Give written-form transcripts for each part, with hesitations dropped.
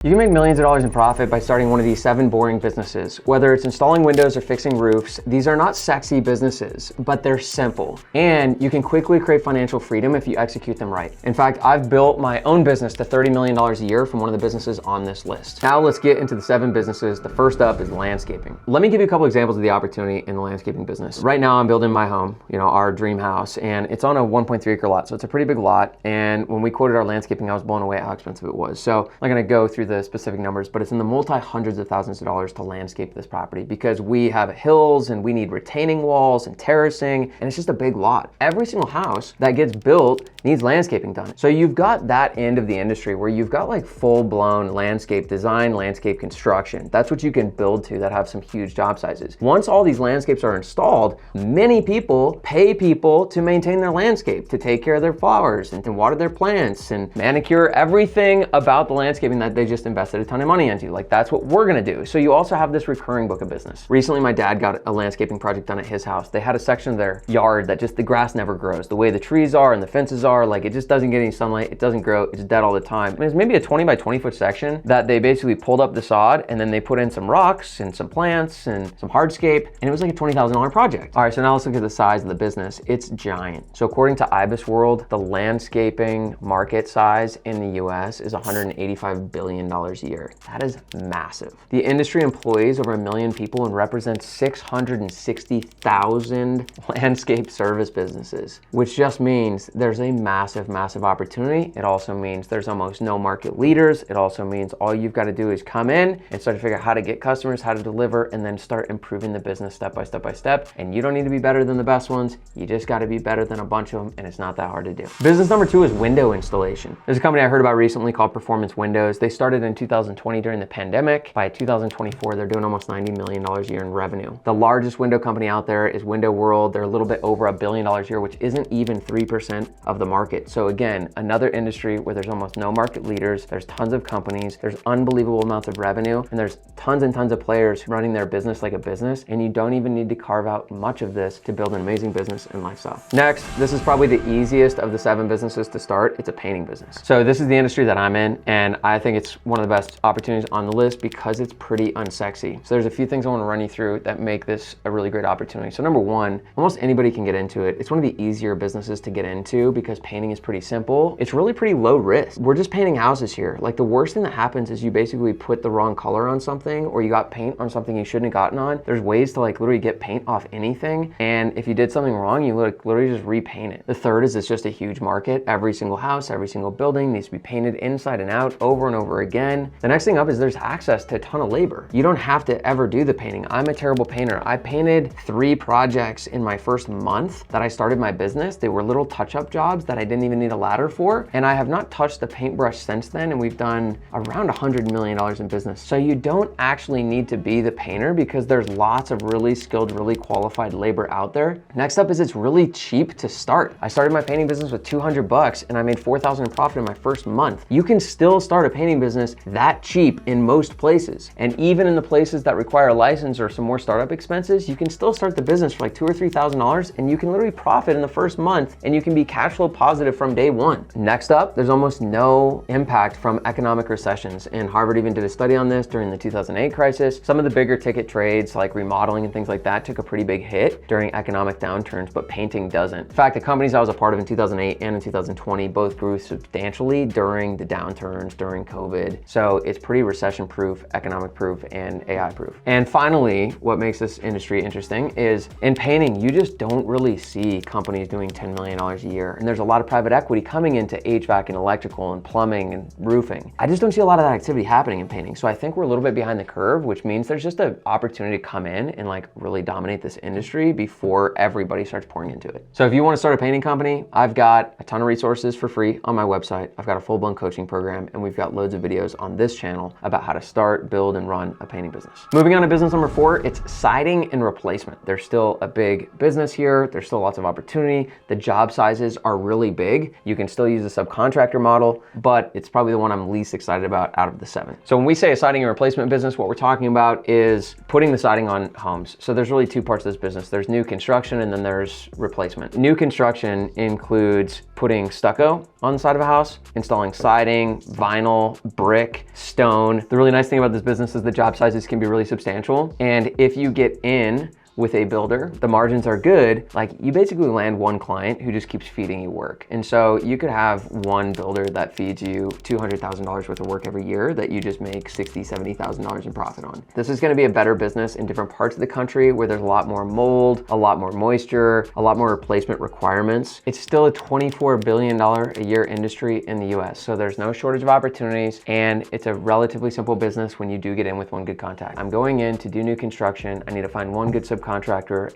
You can make millions of dollars in profit by starting one of these 7 boring businesses. Whether it's installing windows or fixing roofs, these are not sexy businesses, but they're simple. And you can quickly create financial freedom if you execute them right. In fact, I've built my own business to $30 million a year from one of the businesses on this list. Now let's get into the 7 businesses. The first up is landscaping. Let me give you a couple examples of the opportunity in the landscaping business. Right now I'm building my home, our dream house, and it's on a 1.3 acre lot. So it's a pretty big lot. And when we quoted our landscaping, I was blown away at how expensive it was. So I'm gonna go through the specific numbers, but it's in the multi-hundreds of thousands of dollars to landscape this property because we have hills and we need retaining walls and terracing, and it's just a big lot. Every single house that gets built needs landscaping done. So you've got that end of the industry where you've got like full-blown landscape design, landscape construction. That's what you can build to that have some huge job sizes. Once all these landscapes are installed, many people pay people to maintain their landscape, to take care of their flowers and to water their plants and manicure everything about the landscaping that they just invested a ton of money into. Like, that's what we're gonna do. So you also have this recurring book of business. Recently, my dad got a landscaping project done at his house. They had a section of their yard that just the grass never grows. The way the trees are and the fences are, like, it just doesn't get any sunlight. It doesn't grow. It's dead all the time. I mean, it's maybe a 20 by 20 foot section that they basically pulled up the sod and then they put in some rocks and some plants and some hardscape, and it was like a $20,000 project. All right, so now let's look at the size of the business. It's giant. So according to IBIS World, the landscaping market size in the US is $185 billion a year. That is massive. The industry employs over 1 million people and represents 660,000 landscape service businesses, which just means there's a massive, massive opportunity. It also means there's almost no market leaders. It also means all you've got to do is come in and start to figure out how to get customers, how to deliver, and then start improving the business step by step by step. And you don't need to be better than the best ones. You just got to be better than a bunch of them, and it's not that hard to do. Business number 2 is window installation. There's a company I heard about recently called Performance Windows. They started in 2020 during the pandemic. By 2024, they're doing almost $90 million a year in revenue. The largest window company out there is Window World. They're a little bit over $1 billion a year, which isn't even 3% of the market. So again, another industry where there's almost no market leaders, there's tons of companies, there's unbelievable amounts of revenue, and there's tons and tons of players running their business like a business, and you don't even need to carve out much of this to build an amazing business and lifestyle. Next, this is probably the easiest of the 7 businesses to start. It's a painting business. So this is the industry that I'm in, and I think it's one of the best opportunities on the list because it's pretty unsexy. So there's a few things I want to run you through that make this a really great opportunity. So number 1, almost anybody can get into it. It's one of the easier businesses to get into because painting is pretty simple. It's really pretty low risk. We're just painting houses here. Like, the worst thing that happens is you basically put the wrong color on something, or you got paint on something you shouldn't have gotten on. There's ways to like literally get paint off anything, and if you did something wrong, you literally just repaint it. The third is it's just a huge market. Every single house, every single building needs to be painted inside and out over and over again. The next thing up is there's access to a ton of labor. You don't have to ever do the painting. I'm a terrible painter. I painted 3 projects in my first month that I started my business. They were little touch-up jobs that I didn't even need a ladder for, and I have not touched the paintbrush since then, and we've done around $100 million in business. So you don't actually need to be the painter because there's lots of really skilled, really qualified labor out there. Next up is it's really cheap to start. I started my painting business with $200 and I made $4,000 in profit in my first month. You can still start a painting business that cheap in most places. And even in the places that require a license or some more startup expenses, you can still start the business for like $2,000 or $3,000 and you can literally profit in the first month and you can be cash flow positive from day 1. Next up, there's almost no impact from economic recessions. And Harvard even did a study on this during the 2008 crisis. Some of the bigger ticket trades like remodeling and things like that took a pretty big hit during economic downturns, but painting doesn't. In fact, the companies I was a part of in 2008 and in 2020 both grew substantially during the downturns, during COVID. So it's pretty recession proof, economic proof, and AI proof. And finally, what makes this industry interesting is in painting, you just don't really see companies doing $10 million a year. And there's a lot of private equity coming into HVAC and electrical and plumbing and roofing. I just don't see a lot of that activity happening in painting. So I think we're a little bit behind the curve, which means there's just an opportunity to come in and like really dominate this industry before everybody starts pouring into it. So if you want to start a painting company, I've got a ton of resources for free on my website. I've got a full-blown coaching program, and we've got loads of videos on this channel about how to start, build, and run a painting business. Moving on to business number 4, it's siding and replacement. There's still a big business here. There's still lots of opportunity. The job sizes are really big. You can still use a subcontractor model, but it's probably the one I'm least excited about out of the 7. So when we say a siding and replacement business, what we're talking about is putting the siding on homes. So there's really 2 parts of this business. There's new construction and then there's replacement. New construction includes putting stucco on the side of a house, installing siding, vinyl, brick, brick, stone. The really nice thing about this business is the job sizes can be really substantial. And if you get in with a builder, the margins are good. Like, you basically land one client who just keeps feeding you work. And so you could have one builder that feeds you $200,000 worth of work every year that you just make $60,000, $70,000 in profit on. This is gonna be a better business in different parts of the country where there's a lot more mold, a lot more moisture, a lot more replacement requirements. It's still a $24 billion a year industry in the US. So there's no shortage of opportunities, and it's a relatively simple business when you do get in with one good contact. I'm going in to do new construction. I need to find one good subcontractor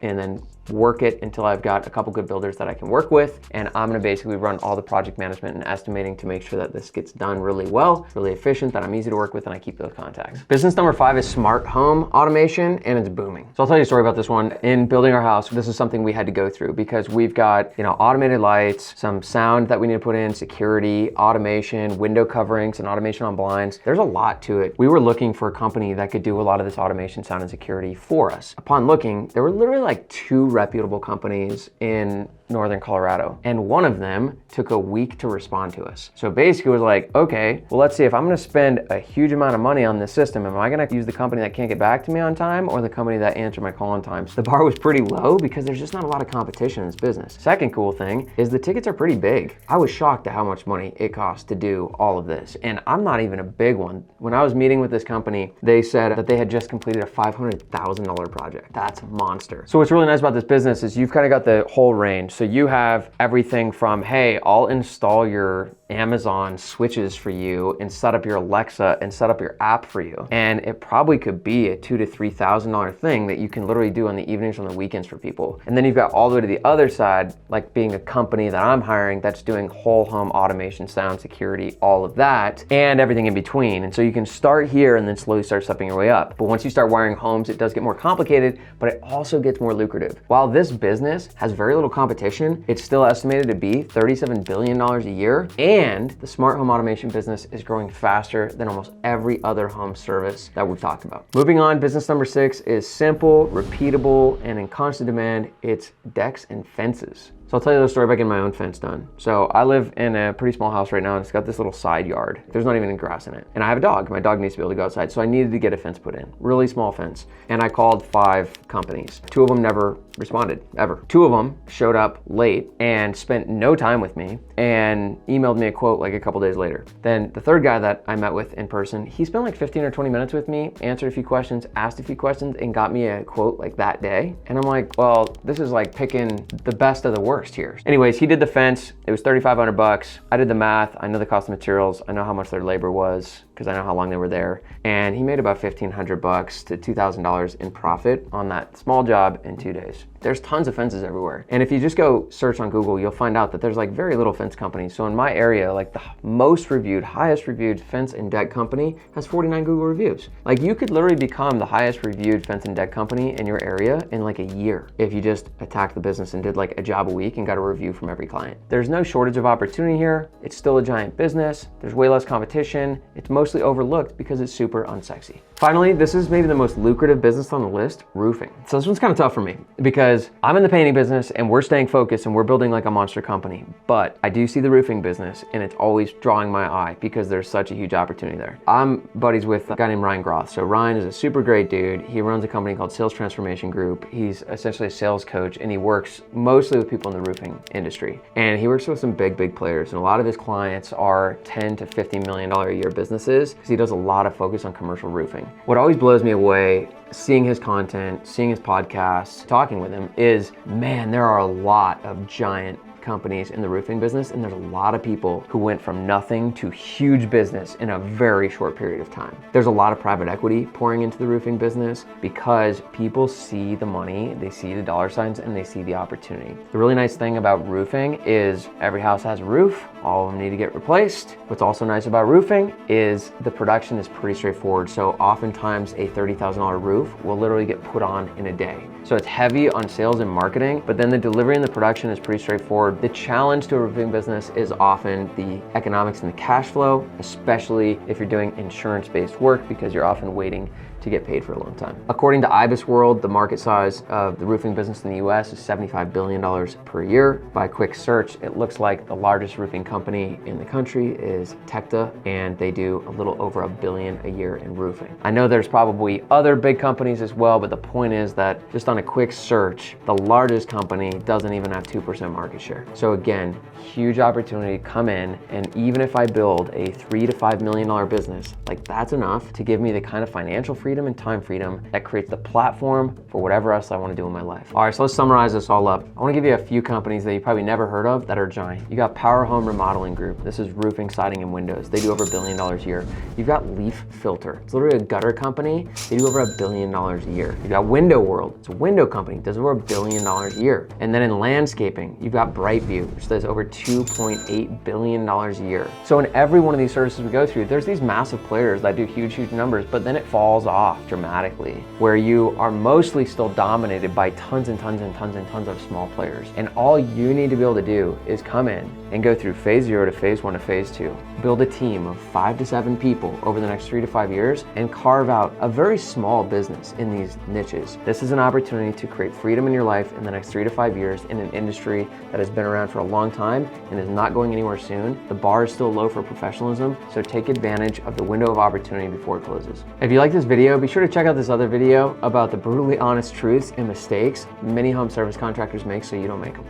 and then work it until I've got a couple good builders that I can work with. And I'm gonna basically run all the project management and estimating to make sure that this gets done really well, really efficient, that I'm easy to work with, and I keep those contacts. Business number 5 is smart home automation, and it's booming. So I'll tell you a story about this one. In building our house, this is something we had to go through because we've got, automated lights, some sound that we need to put in, security, automation, window coverings, and automation on blinds. There's a lot to it. We were looking for a company that could do a lot of this automation, sound, and security for us. Upon looking, there were literally like 2 reputable companies in Northern Colorado, and one of them took a week to respond to us. So basically it was like, okay, well, let's see, if I'm gonna spend a huge amount of money on this system, am I gonna use the company that can't get back to me on time or the company that answered my call on time? So the bar was pretty low because there's just not a lot of competition in this business. Second cool thing is the tickets are pretty big. I was shocked at how much money it costs to do all of this, and I'm not even a big one. When I was meeting with this company, they said that they had just completed a $500,000 project. That's a monster. So what's really nice about this business is you've kind of got the whole range. So you have everything from, hey, I'll install your Amazon switches for you and set up your Alexa and set up your app for you. And it probably could be a $2,000 to $3,000 thing that you can literally do on the evenings, on the weekends for people. And then you've got all the way to the other side, like being a company that I'm hiring that's doing whole home automation, sound, security, all of that, and everything in between. And so you can start here and then slowly start stepping your way up. But once you start wiring homes, it does get more complicated, but it also gets more lucrative. While this business has very little competition, it's still estimated to be $37 billion a year. And the smart home automation business is growing faster than almost every other home service that we've talked about. Moving on, business number 6 is simple, repeatable, and in constant demand. It's decks and fences. So I'll tell you the story about getting my own fence done. So I live in a pretty small house right now, and it's got this little side yard. There's not even any grass in it. And I have a dog. My dog needs to be able to go outside. So I needed to get a fence put in, really small fence. And I called 5 companies. 2 of them never responded, ever. 2 of them showed up late and spent no time with me and emailed me a quote like a couple days later. Then the 3rd guy that I met with in person, he spent like 15 or 20 minutes with me, answered a few questions, asked a few questions, and got me a quote like that day. And I'm like, well, this is like picking the best of the worst here. Anyways, he did the fence. It was $3,500. I did the math. I know the cost of materials. I know how much their labor was because I know how long they were there. And he made about $1,500 to $2,000 in profit on that small job in 2 days. There's tons of fences everywhere. And if you just go search on Google, you'll find out that there's like very little fence companies. So in my area, like the most reviewed, highest reviewed fence and deck company has 49 Google reviews. Like you could literally become the highest reviewed fence and deck company in your area in like a year if you just attacked the business and did like a job a week and got a review from every client. There's no shortage of opportunity here. It's still a giant business. There's way less competition. It's mostly overlooked because it's super unsexy. Finally, this is maybe the most lucrative business on the list, roofing. So this one's kind of tough for me because I'm in the painting business and we're staying focused and we're building like a monster company. But I do see the roofing business and it's always drawing my eye because there's such a huge opportunity there. I'm buddies with a guy named Ryan Groth. So Ryan is a super great dude. He runs a company called Sales Transformation Group. He's essentially a sales coach and he works mostly with people in the roofing industry. And he works with some big players. And a lot of his clients are $10 to $50 million a year businesses because he does a lot of focus on commercial roofing. What always blows me away seeing his content, seeing his podcasts, talking with him is, man, there are a lot of giant companies in the roofing business, and there's a lot of people who went from nothing to huge business in a very short period of time. There's a lot of private equity pouring into the roofing business because people see the money, they see the dollar signs, and they see the opportunity. The really nice thing about roofing is every house has a roof, all of them need to get replaced. What's also nice about roofing is the production is pretty straightforward. So oftentimes a $30,000 roof will literally get put on in a day. So it's heavy on sales and marketing, but then the delivery and the production is pretty straightforward. The challenge to a roofing business is often the economics and the cash flow, especially if you're doing insurance-based work because you're often waiting to get paid for a long time. According to IBIS World, the market size of the roofing business in the US is $75 billion per year. By a quick search, it looks like the largest roofing company company in the country is Tecta, and they do a little over $1 billion a year in roofing. I know there's probably other big companies as well, but the point is that just on a quick search, the largest company doesn't even have 2% market share. So again, huge opportunity to come in, and even if I build a $3 to $5 million business, like that's enough to give me the kind of financial freedom and time freedom that creates the platform for whatever else I want to do in my life. All right, so let's summarize this all up. I want to give you a few companies that you probably never heard of that are giant. You got Power Home Remodeling Group. This is roofing, siding, and windows. They do over $1 billion a year. You've got Leaf Filter. It's literally a gutter company. They do over $1 billion a year. You've got Window World. It's a window company. Does over $1 billion a year. And then in landscaping, you've got Brightview, which does over $2.8 billion a year. So in every one of these services we go through, there's these massive players that do huge numbers, but then it falls off dramatically, where you are mostly still dominated by tons and tons and tons and tons of small players. And all you need to be able to do is come in and go through phase 0 to phase 1 to phase 2, build a team of 5 to 7 people over the next 3 to 5 years, and carve out a very small business in these niches. This is an opportunity to create freedom in your life in the next 3 to 5 years in an industry that has been around for a long time and is not going anywhere soon. The bar is still low for professionalism, so take advantage of the window of opportunity before it closes. If you like this video, be sure to check out this other video about the brutally honest truths and mistakes many home service contractors make so you don't make them.